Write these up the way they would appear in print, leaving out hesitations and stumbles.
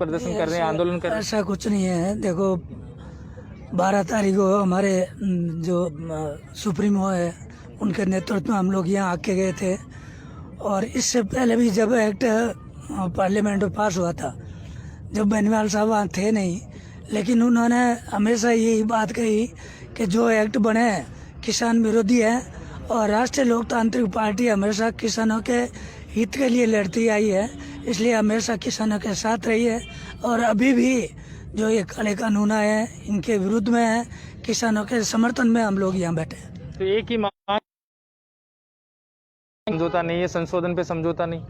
प्रदर्शन कर रहे हैं, आंदोलन कर रहे हैं? ऐसा कुछ नहीं है। देखो 12 तारीख को हमारे जो सुप्रीमो है उनके नेतृत्व में हम लोग यहाँ आके गए थे, और इससे पहले भी जब एक्ट पार्लियामेंट में पास हुआ था, जब बेनीवाल साहब वहाँ थे नहीं, लेकिन उन्होंने हमेशा यही बात कही कि जो एक्ट बने किसान विरोधी है, और राष्ट्रीय लोकतांत्रिक पार्टी हमेशा किसानों के हित के लिए लड़ती आई है, इसलिए हमेशा किसानों के साथ रही है। और अभी भी जो ये काले कानून है इनके विरुद्ध में है, किसानों के समर्थन में हम लोग यहाँ बैठे हैं। तो एक ही मांग, समझौता नहीं है, संशोधन पे समझौता नहीं।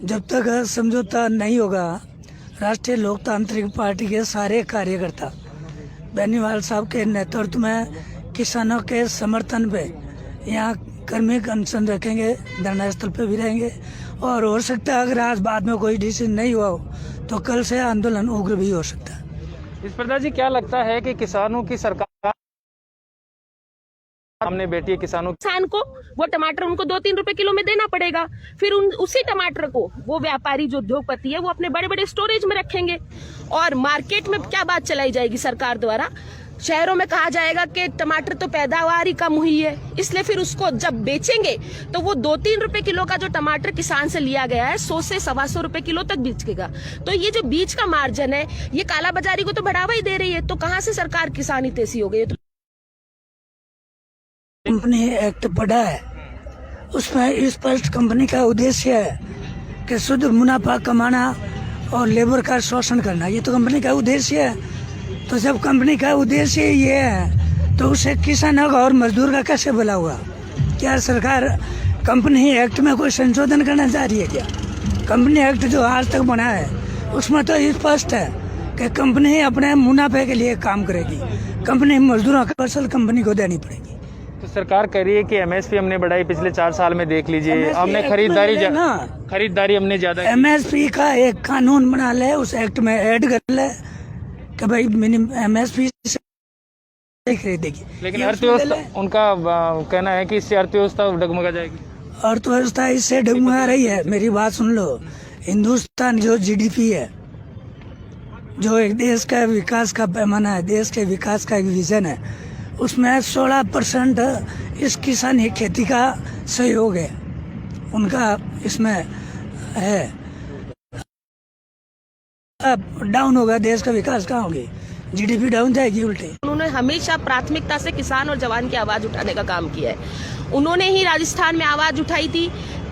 जब तक समझौता नहीं होगा, राष्ट्रीय लोकतांत्रिक पार्टी के सारे कार्यकर्ता बेनीवाल साहब के नेतृत्व में किसानों के समर्थन पे यहाँ कर्मिक अनशन रखेंगे, धरना स्थल पे भी रहेंगे, और हो सकता है अगर आज बाद में कोई डिसीजन नहीं हुआ हो तो कल से आंदोलन उग्र भी हो सकता है। इस प्रकार जी क्या लगता है कि किसानों की सरकार हमने बैठी है, किसान को वो टमाटर उनको 2-3 रुपए किलो में देना पड़ेगा, फिर उसी टमाटर को वो व्यापारी जो उद्योगपति है वो अपने बड़े बड़े स्टोरेज में रखेंगे, और मार्केट में क्या बात चलाई जाएगी सरकार द्वारा, शहरों में कहा जाएगा कि टमाटर तो पैदावार ही कम हुई है, इसलिए फिर उसको जब बेचेंगे तो वो 2-3 रुपए किलो का जो टमाटर किसान से लिया गया है 100 से 125 रुपए किलो तक बेचेगा। तो ये जो बीच का मार्जिन है ये काला बाजारी को तो बढ़ावा ही दे रही है, तो कहाँ से सरकार किसान हितैषी हो गई? कंपनी एक्ट पढ़ा है, उसमें स्पष्ट कंपनी का उद्देश्य है कि शुद्ध मुनाफा कमाना और लेबर का शोषण करना, ये तो कंपनी का उद्देश्य है। तो जब कंपनी का उद्देश्य ये है तो उसे किसानों का और मजदूर का कैसे भला हुआ? क्या सरकार कंपनी एक्ट में कोई संशोधन करना चाह रही है क्या? कंपनी एक्ट जो आज तक बना है उसमें तो स्पष्ट है कि कंपनी अपने मुनाफे के लिए काम करेगी, कंपनी मजदूरों का फसल कंपनी को देनी पड़ेगी। तो सरकार कह रही है कि एमएसपी हमने बढ़ाई पिछले 4 साल में, देख लीजिए हमने खरीदारी हमने ज्यादा। एमएसपी का एक कानून बना ले, उस एक्ट में ऐड कर ले कि भाई मिनिमम एमएसपी से खरीदेगी। लेकिन अर्थव्यवस्था, उनका कहना है कि इससे अर्थव्यवस्था डगमगा जाएगी। अर्थव्यवस्था इससे डगमगा रही है। मेरी बात सुन लो, हिंदुस्तान जो जीडीपी है, जो एक देश का विकास का पैमाना है, देश के विकास का एक विजन है, उसमें 16% इस किसानी खेती का सहयोग है, उनका इसमें है। डाउन होगा देश का विकास कहाँ होगी? जीडीपी डाउन जाएगी उल्टे। उन्होंने हमेशा प्राथमिकता से किसान और जवान की आवाज उठाने का काम किया है। उन्होंने ही राजस्थान में आवाज उठाई थी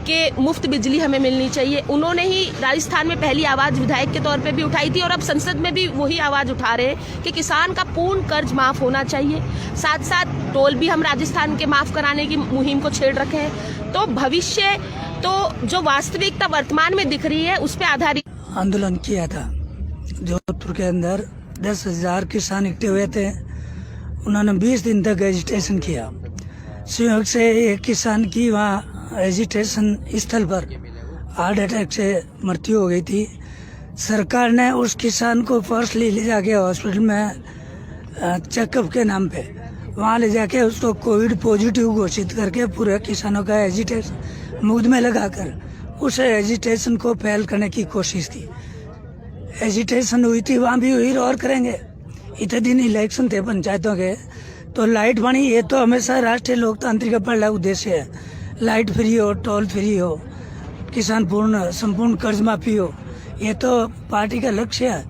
कि मुफ्त बिजली हमें मिलनी चाहिए, उन्होंने ही राजस्थान में पहली आवाज विधायक के तौर पे भी उठाई थी, और अब संसद में भी वही आवाज उठा रहे हैं कि किसान का पूर्ण कर्ज माफ होना चाहिए। साथ साथ टोल भी हम राजस्थान के माफ कराने की मुहिम को छेड़ रखे हैं। तो भविष्य, तो जो वास्तविकता वर्तमान में दिख रही है उस पर आधारित आंदोलन किया था। जोधपुर के अंदर 10,000 किसान इकट्ठे हुए थे, उन्होंने 20 दिन तक एजिटेशन किया। संयोग से एक किसान की वहाँ एजिटेशन स्थल पर हार्ट अटैक से मृत्यु हो गई थी। सरकार ने उस किसान को पर्सनली ले जाके हॉस्पिटल में चेकअप के नाम पे वहाँ ले जाके उसको कोविड पॉजिटिव घोषित करके पूरे किसानों का एजिटेशन मुद्दे में लगाकर उस एजिटेशन को फैल करने की कोशिश की। एजिटेशन हुई थी, वहाँ भी हुई और करेंगे। इतने दिन इलेक्शन थे पंचायतों के, तो लाइट बनी, ये तो हमेशा राष्ट्रीय लोकतांत्रिक का पहला उद्देश्य है। लाइट फ्री हो, टोल फ्री हो, किसान संपूर्ण कर्ज माफी हो, ये तो पार्टी का लक्ष्य है।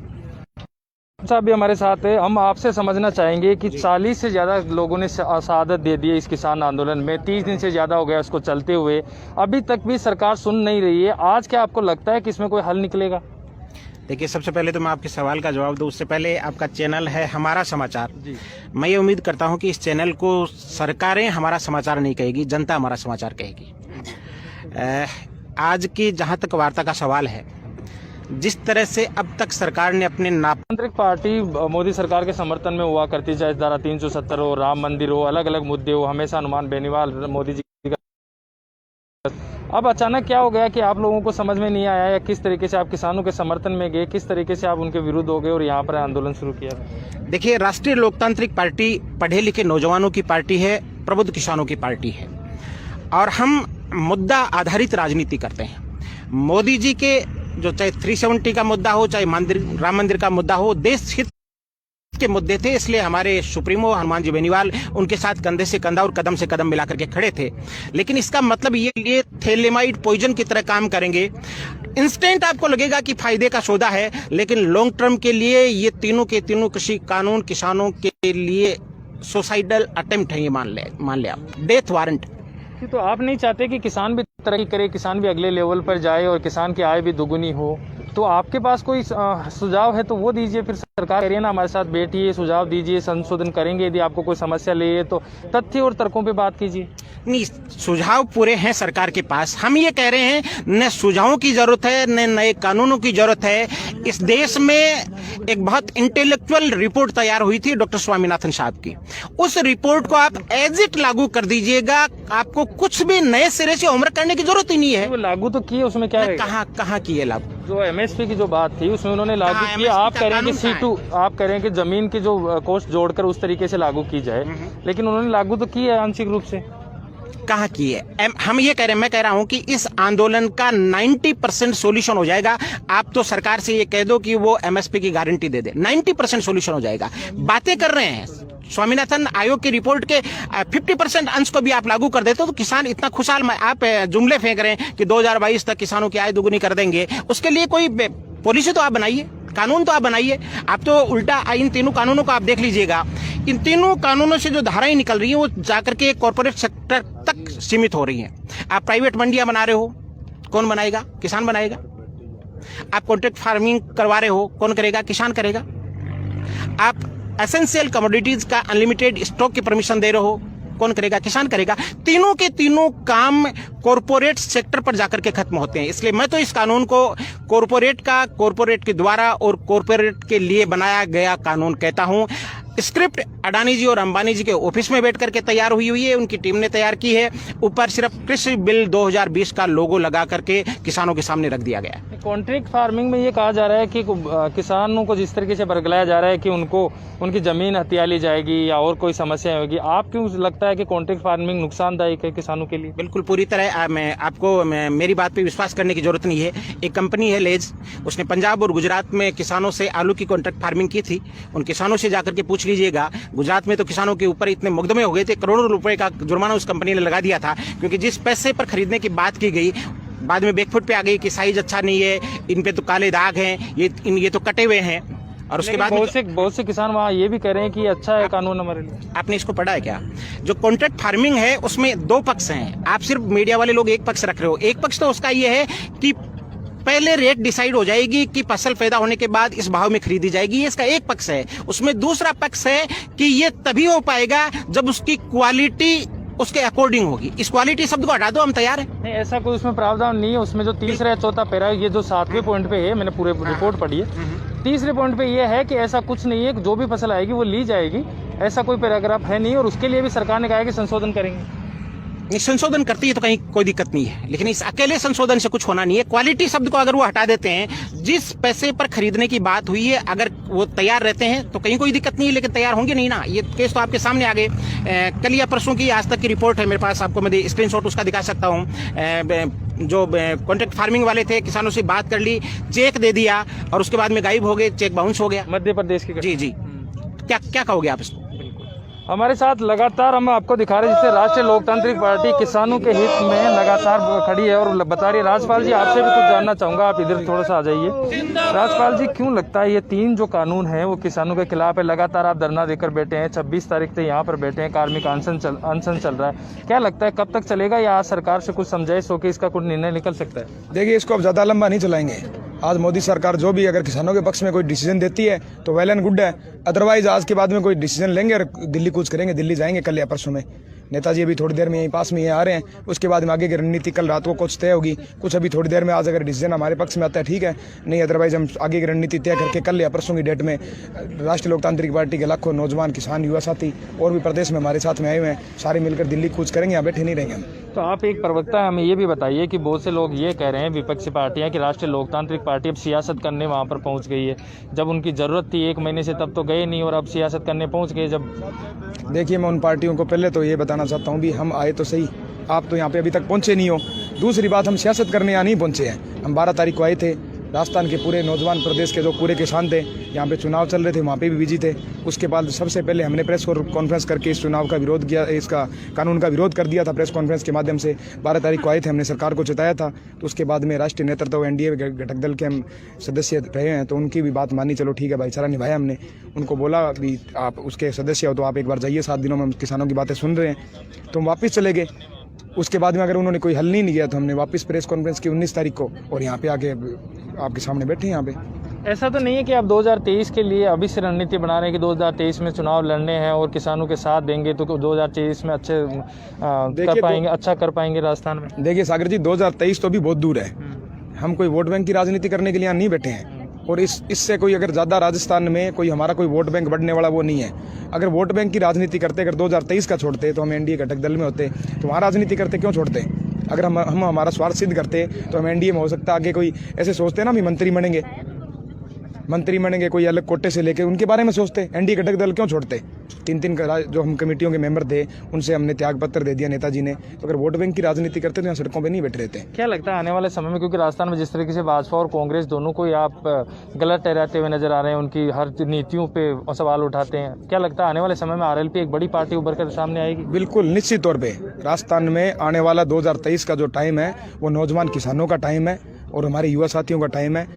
साहब भी हमारे साथ है, हम आपसे समझना चाहेंगे कि 40 से ज़्यादा लोगों ने शहादत दे दी है इस किसान आंदोलन में, 30 दिन से ज़्यादा हो गया उसको चलते हुए, अभी तक भी सरकार सुन नहीं रही है। आज क्या आपको लगता है कि इसमें कोई हल निकलेगा? देखिए, सबसे पहले तो मैं आपके सवाल का जवाब दूं उससे पहले, आपका चैनल है हमारा समाचार जी। मैं ये उम्मीद करता हूं कि इस चैनल को सरकारें हमारा समाचार नहीं कहेगी, जनता हमारा समाचार कहेगी। आज की जहां तक वार्ता का सवाल है, जिस तरह से अब तक सरकार ने अपने लोकतांत्रिक पार्टी मोदी सरकार के समर्थन में हुआ करती, चाहे धारा 370 हो, राम मंदिर हो, अलग अलग मुद्दे हो, हमेशा हनुमान बेनीवाल मोदी जी का। अब अचानक क्या हो गया कि आप लोगों को समझ में नहीं आया, या किस तरीके से आप किसानों के समर्थन में गए, किस तरीके से आप उनके विरुद्ध हो गए और यहाँ पर आंदोलन शुरू किया? देखिए, राष्ट्रीय लोकतांत्रिक पार्टी पढ़े लिखे नौजवानों की पार्टी है, प्रबुद्ध किसानों की पार्टी है, और हम मुद्दा आधारित राजनीति करते हैं। मोदी जी के जो चाहे 370 का मुद्दा हो, चाहे राम मंदिर का मुद्दा हो, देश हित के मुद्दे थे। इसलिए हमारे सुप्रीमो हनुमान जी बेनीवाल उनके साथ कंधे से कंधा और कदम से कदम मिलाकर के खड़े थे। लेकिन इसका मतलब ये थैलेमाइड पॉइजन की तरह काम करेंगे। इंस्टेंट आपको लगेगा कि फायदे का सौदा है, लेकिन लॉन्ग टर्म के लिए ये तीनों के तीनों कृषि कानून किसानों के लिए सुसाइडल अटेम्प्ट है। ये मान ले आप, डेथ वारंट। तो आप नहीं चाहते कि किसान भी तरक्की करे, किसान भी अगले लेवल पर जाए और किसान की आय भी दुगुनी हो? तो आपके पास कोई सुझाव है तो वो दीजिए। फिर सरकार कह रही है ना हमारे साथ बैठिए, सुझाव दीजिए, संशोधन करेंगे। यदि आपको कोई समस्या ले है तो तथ्य और तर्कों पे बात कीजिए। नहीं, सुझाव पूरे हैं सरकार के पास। हम ये कह रहे हैं न सुझावों की जरूरत है, न नए कानूनों की जरूरत है। इस देश में एक बहुत इंटेलेक्चुअल रिपोर्ट तैयार हुई थी डॉक्टर स्वामीनाथन साहब की। उस रिपोर्ट को आप एज इट लागू कर दीजिएगा। आपको कुछ भी नए सिरे से होमवर्क करने की जरूरत ही नहीं है। वो लागू तो किए, उसमें क्या है? कहाँ किए लागू? जो एमएसपी की जो बात थी उसमें उन्होंने लागू किया। आप कह रहे हैं कि C2, आप कह रहे हैं कि जमीन की जो कॉस्ट जोड़कर उस तरीके से लागू की जाए, लेकिन उन्होंने लागू तो की है आंशिक रूप से। कहाँ की है? हम ये कह रहे हैं, मैं कह रहा हूं कि इस आंदोलन का 90% सॉल्यूशन हो जाएगा। आप तो सरकार से ये कह दो कि वो एमएसपी की गारंटी दे दे, 90% सॉल्यूशन हो जाएगा। बातें कर रहे हैं स्वामीनाथन आयोग की रिपोर्ट के 50% अंश को भी आप लागू कर देते हो तो किसान इतना खुशहाल। आप जुमले फेंक रहे हैं कि 2022 तक किसानों की आय दुगुनी कर देंगे। उसके लिए कोई पॉलिसी तो आप बनाइए, कानून तो आप बनाइए। आप तो उल्टा इन तीनों कानूनों को आप देख लीजिएगा। इन तीनों कानूनों से जो धाराएं निकल रही हैं वो जाकर के कॉर्पोरेट सेक्टर तक सीमित हो रही हैं। आप प्राइवेट मंडियां बना रहे हो, कौन बनाएगा? किसान बनाएगा। आप कॉन्ट्रैक्ट फार्मिंग करवा रहे हो, कौन करेगा? किसान करेगा। आप एसेंशियल कमोडिटीज का अनलिमिटेड स्टॉक की परमिशन दे रहे हो, कौन करेगा? किसान करेगा। तीनों के तीनों काम कॉर्पोरेट सेक्टर पर जाकर के खत्म होते हैं। इसलिए मैं तो इस कानून को कॉर्पोरेट के द्वारा और कॉर्पोरेट के लिए बनाया गया कानून कहता हूं। स्क्रिप्ट अडानी जी और अंबानी जी के ऑफिस में बैठ करके तैयार हुई है, उनकी टीम ने तैयार की है। ऊपर सिर्फ कृषि बिल 2020 का लोगो लगा करके किसानों के सामने रख दिया गया। कॉन्ट्रैक्ट फार्मिंग में ये कहा जा रहा है कि किसानों को जिस तरीके से बरगलाया जा रहा है कि उनको उनकी जमीन हथिया ली जाएगी या और कोई समस्या होगी, आप क्यों लगता है कि कॉन्ट्रैक्ट फार्मिंग नुकसानदायक है किसानों के लिए? बिल्कुल पूरी तरह मेरी बात पे विश्वास करने की जरूरत नहीं है। एक कंपनी है लेज, उसने पंजाब और गुजरात में किसानों से आलू की कॉन्ट्रैक्ट फार्मिंग की थी। उन किसानों से जाकर के पूछ लीजिएगा, गुजरात में तो किसानों के ऊपर इतने मुकदमे हो गए थे, करोड़ों रुपए का जुर्माना उस कंपनी ने लगा दिया था, क्योंकि जिस पैसे पर खरीदने की बात की गई बाद में बैकफुट पे आ गई कि साइज अच्छा नहीं है, इन पे तो काले दाग हैं, ये तो कटे हुए हैं। और उसके बाद बहुत से किसान वहाँ ये भी कह रहे हैं कि अच्छा है कानून हमारे लिए। आपने इसको पढ़ा है क्या? जो कॉन्ट्रैक्ट फार्मिंग है उसमें दो पक्ष हैं। आप सिर्फ मीडिया वाले लोग एक पक्ष रख रहे हो। एक पक्ष तो उसका ये है कि पहले रेट डिसाइड हो जाएगी कि फसल पैदा होने के बाद इस भाव में खरीदी जाएगी, ये इसका एक पक्ष है। उसमें दूसरा पक्ष है कि ये तभी हो पाएगा जब उसकी क्वालिटी उसके अकॉर्डिंग होगी। इस क्वालिटी शब्द को हटा दो, हम तैयार हैं। नहीं, ऐसा कोई उसमें प्रावधान नहीं है। उसमें जो तीसरा या चौथा पैरा है, ये जो 7वें पॉइंट पे है, मैंने पूरे रिपोर्ट पढ़ी है, तीसरे पॉइंट पे ये है कि ऐसा कुछ नहीं है, जो भी फसल आएगी वो ली जाएगी, ऐसा कोई पैराग्राफ है नहीं। और उसके लिए भी सरकार ने कहा है कि संशोधन करेंगे। संशोधन करती है तो कहीं कोई दिक्कत नहीं है, लेकिन इस अकेले संशोधन से कुछ होना नहीं है। क्वालिटी शब्द को अगर वो हटा देते हैं, जिस पैसे पर खरीदने की बात हुई है, अगर वो तैयार रहते हैं तो कहीं कोई दिक्कत नहीं है, लेकिन तैयार होंगे नहीं ना। ये केस तो आपके सामने आ गए। कल या परसों की आज तक की रिपोर्ट है मेरे पास, आपको मैं स्क्रीनशॉट उसका दिखा सकता हूँ। जो कॉन्ट्रैक्ट फार्मिंग वाले थे, किसानों से बात कर ली, चेक दे दिया और उसके बाद में गायब हो गए, चेक बाउंस हो गया। मध्य प्रदेश की जी क्या कहोगे आप इसको? हमारे साथ लगातार हम आपको दिखा रहे हैं जिससे राष्ट्रीय लोकतांत्रिक पार्टी किसानों के हित में लगातार खड़ी है और बता रही है। राजपाल जी, आपसे भी कुछ जानना चाहूंगा, आप इधर थोड़ा सा आ जाइए। राजपाल जी, क्यों लगता है ये 3 जो कानून है वो किसानों के खिलाफ है? लगातार आप धरना देकर बैठे हैं, 26 तारीख से यहाँ पर बैठे हैं, कार्मिक अनशन चल रहा है। क्या लगता है कब तक चलेगा, या आज सरकार से कुछ समझाइश हो कि इसका कुछ निर्णय निकल सकता है? देखिए, इसको अब ज्यादा लंबा नहीं चलाएंगे। आज मोदी सरकार जो भी अगर किसानों के पक्ष में कोई डिसीजन देती है तो वेल एंड गुड है। अदरवाइज आज के बाद में कोई डिसीजन लेंगे और दिल्ली कूच करेंगे, दिल्ली जाएंगे कल या परसों में। नेताजी अभी थोड़ी देर में यहीं पास में ये आ रहे हैं, उसके बाद में आगे की रणनीति कल रात को कुछ तय होगी। कुछ अभी थोड़ी देर में आज अगर डिसीजन हमारे पक्ष में आता है ठीक है, नहीं अदरवाइज हम आगे की रणनीति तय करके कल या परसों की डेट में राष्ट्रीय लोकतांत्रिक पार्टी के लाखों नौजवान किसान युवा साथी और भी प्रदेश में हमारे साथ में आए हुए हैं, सारे मिलकर दिल्ली कूच करेंगे, यहाँ बैठे नहीं रहेंगे हम। तो आप एक प्रवक्ता, हमें ये भी बताइए कि बहुत से लोग ये कह रहे हैं, विपक्षी पार्टियां, कि राष्ट्रीय लोकतांत्रिक पार्टी अब सियासत करने वहाँ पर पहुँच गई है। जब उनकी ज़रूरत थी 1 महीने से तब तो गए नहीं और अब सियासत करने पहुँच गए। जब देखिए, मैं उन पार्टियों को पहले तो ये बताना चाहता हूँ भी हम आए तो सही, आप तो यहाँ पे अभी तक पहुँचे नहीं हो। दूसरी बात, हम सियासत करने यहाँ नहीं पहुँचे हैं। हम 12 तारीख को आए थे, राजस्थान के पूरे नौजवान प्रदेश के जो पूरे किसान थे, यहाँ पे चुनाव चल रहे थे, वहाँ पे भी बिजी थे। उसके बाद सबसे पहले हमने प्रेस कॉन्फ्रेंस करके इस चुनाव का विरोध किया, इसका कानून का विरोध कर दिया था। प्रेस कॉन्फ्रेंस के माध्यम से 12 तारीख को आए थे, हमने सरकार को चेताया था। तो उसके बाद में राष्ट्रीय नेतृत्व एनडीए घटक दल के हम सदस्य रहे हैं, तो उनकी भी बात मानी, चलो ठीक है भाईचारा निभाया हमने। उनको बोला भी आप उसके सदस्य हो तो आप एक बार जाइए, 7 दिनों में हम किसानों की बातें सुन रहे हैं। तो हम वापस चले गए। उसके बाद में अगर उन्होंने कोई हल नहीं किया तो हमने वापस प्रेस कॉन्फ्रेंस की 19 तारीख को, और यहाँ पे आके आपके सामने बैठे हैं। यहाँ पे ऐसा तो नहीं है कि आप 2023 के लिए अभी से रणनीति बना रहे हैं कि 2023 में चुनाव लड़ने हैं और किसानों के साथ देंगे तो 2023 में अच्छे कर पाएंगे, अच्छा कर पाएंगे राजस्थान में? देखिए सागर जी, 2023 तो अभी बहुत दूर है। हम कोई वोट बैंक की राजनीति करने के लिए यहाँ नहीं बैठे हैं, और इससे कोई अगर ज़्यादा राजस्थान में कोई हमारा कोई वोट बैंक बढ़ने वाला वो नहीं है। अगर वोट बैंक की राजनीति करते, अगर 2023 का छोड़ते तो हम एनडीए घटक दल में होते, तो वहाँ राजनीति करते क्यों छोड़ते? अगर हम हमारा स्वार्थ सिद्ध करते तो हम एनडीए में हो सकता आगे कोई ऐसे सोचते ना भी मंत्री बनेंगे कोई अलग कोटे से लेके, उनके बारे में सोचते। एनडीए घटक दल क्यों छोड़ते? 3 जो हम कमेटियों के मेंबर थे उनसे हमने त्याग पत्र दे दिया नेताजी ने। तो अगर वोट बैंक की राजनीति करते तो यहाँ सड़कों पे नहीं बैठे रहते। क्या लगता है आने वाले समय में, क्योंकि राजस्थान में जिस तरीके से भाजपा और कांग्रेस दोनों को ही आप गलत ठहराते हुए नजर आ रहे हैं, उनकी हर नीतियों पे सवाल उठाते हैं, क्या लगता है आने वाले समय में आरएलपी एक बड़ी पार्टी उभर कर सामने आएगी? बिल्कुल निश्चित तौर पे राजस्थान में आने वाला 2023 का जो टाइम है वो नौजवान किसानों का टाइम है और हमारे युवा साथियों का टाइम है।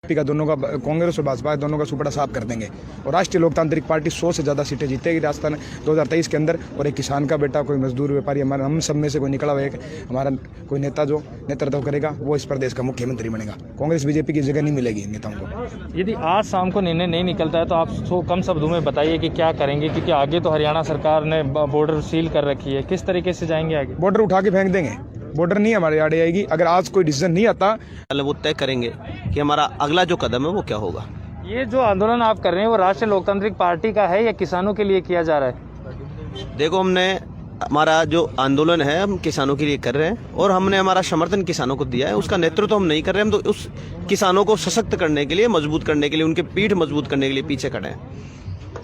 का दोनों का, कांग्रेस और भाजपा दोनों का सुपड़ा साफ कर देंगे, और राष्ट्रीय लोकतांत्रिक पार्टी 100 से ज़्यादा सीटें जीतेगी राजस्थान 2023 के अंदर। और एक किसान का बेटा, कोई मजदूर व्यापारी, हमारा हम सब में से कोई निकला हुआ एक हमारा कोई नेता जो नेतृत्व करेगा वो इस प्रदेश का मुख्यमंत्री बनेगा। कांग्रेस बीजेपी की जगह नहीं मिलेगी नेताओं को। यदि आज शाम को निर्णय नहीं निकलता है तो आप कम शब्दों में बताइए कि क्या करेंगे, क्योंकि आगे तो हरियाणा सरकार ने बॉर्डर सील कर रखी है, किस तरीके से जाएंगे आगे? बॉर्डर उठा के फेंक देंगे, बॉर्डर नहीं हमारे आड़े आएगी। अगर आज कोई डिसीजन नहीं आता, वो तय करेंगे कि हमारा अगला जो कदम है वो क्या होगा। ये जो आंदोलन आप कर रहे हैं वो राष्ट्रीय लोकतांत्रिक पार्टी का है या किसानों के लिए किया जा रहा है? देखो, हमारा जो आंदोलन है हम किसानों के लिए कर रहे हैं, और हमने हमारा समर्थन किसानों को दिया है। उसका नेतृत्व हम नहीं कर रहे, हम तो उस किसानों को सशक्त करने के लिए, मजबूत करने के लिए, उनके पीठ मजबूत करने के लिए पीछे खड़े हैं।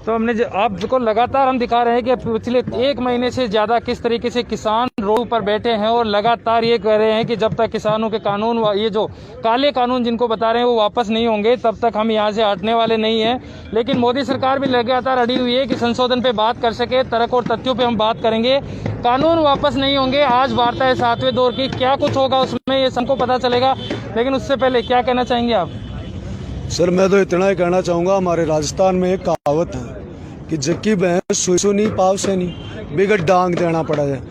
तो हमने आपको लगातार हम दिखा रहे हैं कि पिछले 1 महीने से ज़्यादा किस तरीके से किसान रोड पर बैठे हैं और लगातार ये कह रहे हैं कि जब तक किसानों के कानून, ये जो काले कानून जिनको बता रहे हैं वो वापस नहीं होंगे, तब तक हम यहाँ से हटने वाले नहीं हैं। लेकिन मोदी सरकार भी लगातार अड़ी हुई है कि संशोधन पे बात कर सके, तर्क और तथ्यों पे हम बात करेंगे, कानून वापस नहीं होंगे। आज वार्ता है 7वें दौर की, क्या कुछ होगा उसमें ये सबको पता चलेगा। लेकिन उससे पहले क्या कहना चाहेंगे आप? सर, मैं तो इतना ही कहना चाहूँगा, हमारे राजस्थान में एक कहावत है कि जक्की भैंस सुई नहीं, पाव से नहीं, बिगड़ डांग देना पड़ा है।